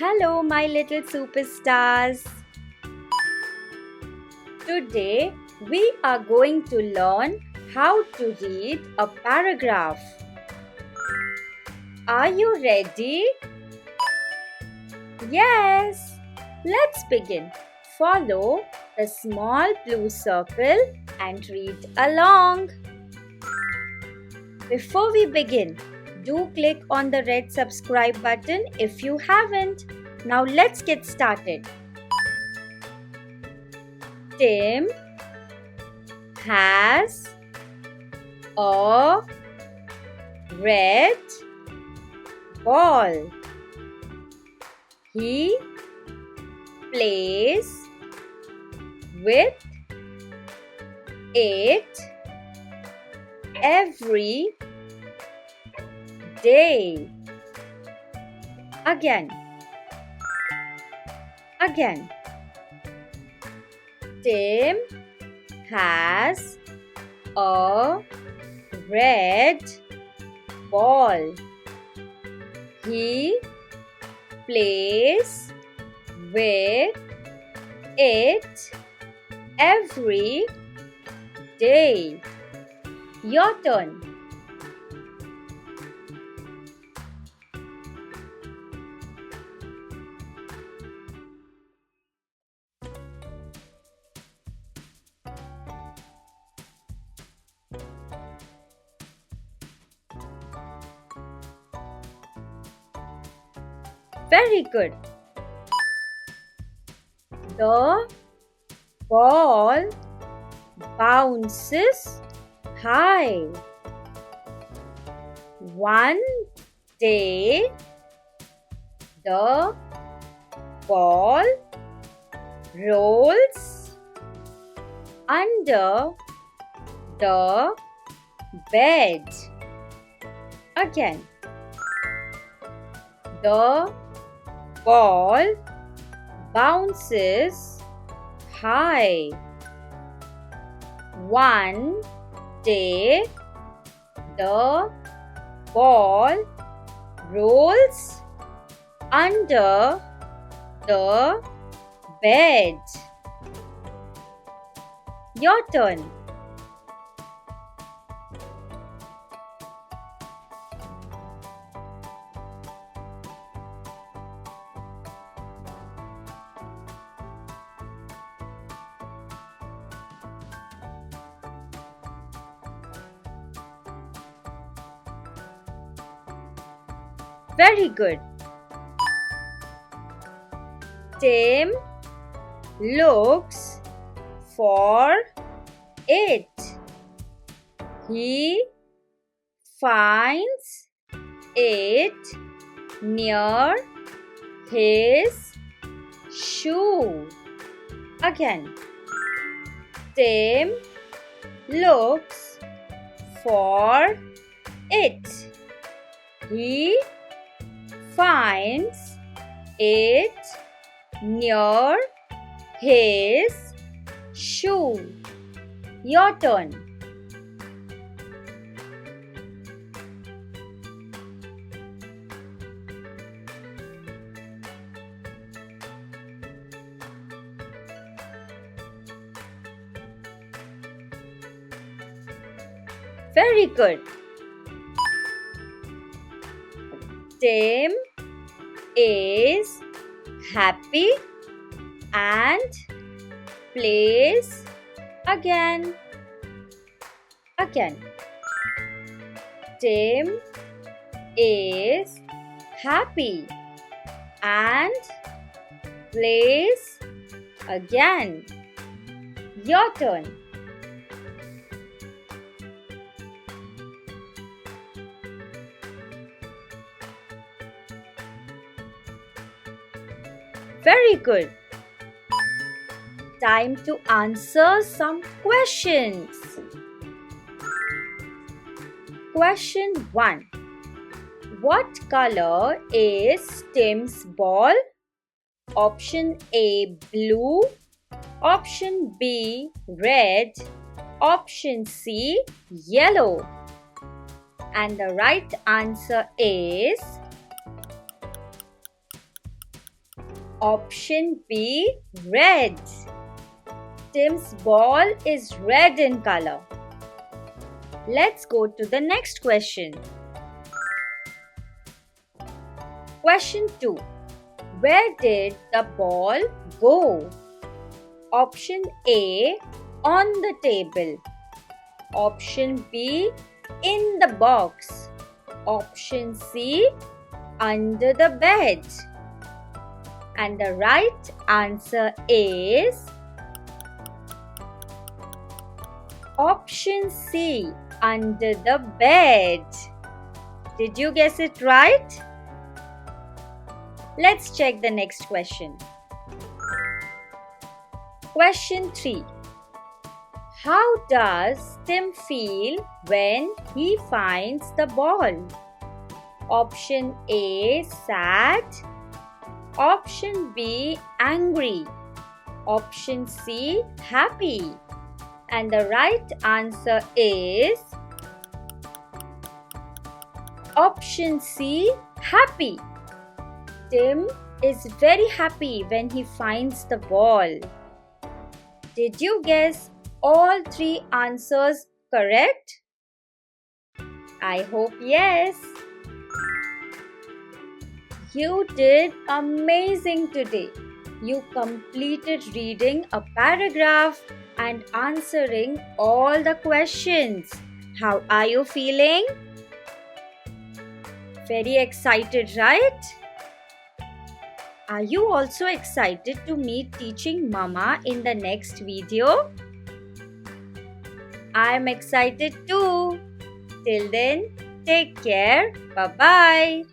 Hello, my little superstars. Today we are going to learn how to read a paragraph. Are you ready? Yes. Let's begin. Follow the small blue circle and read along. Before we begin, do click on the red subscribe button if you haven't. Now let's get started. Tim has a red ball. He plays with it every day. Again. Tim has a red ball. He plays with it every day. Your turn. Very good. The ball bounces high. One day, the ball rolls under the bed. Again. The ball bounces high. One day, the ball rolls under the bed. Your turn. Very good. Tim looks for it. He finds it near his shoe. Again. Tim looks for it. He finds it near his shoe. Your turn. Very good. Tim is happy and plays again. Tim is happy and plays again. Your turn. Very good. Time to answer some questions. Question 1. What color is Tim's ball? Option A, blue. Option B, red. Option C, yellow. And the right answer is Option B, red. Tim's ball is red in color. Let's go to the next question. Question 2. Where did the ball go? Option A, on the table. Option B, in the box. Option C, under the bed. And the right answer is option C, under the bed. Did you guess it right? Let's check the next question. Question 3. How does Tim feel when he finds the ball? Option A, sad. Option B, angry. Option C, happy. And the right answer is option C, happy. Tim is very happy when he finds the ball. Did you guess all 3 answers correct? I hope yes. You did amazing today. You completed reading a paragraph and answering all the questions. How are you feeling? Very excited, right? Are you also excited to meet Teaching Mumma in the next video? I'm excited too. Till then, take care. Bye-bye.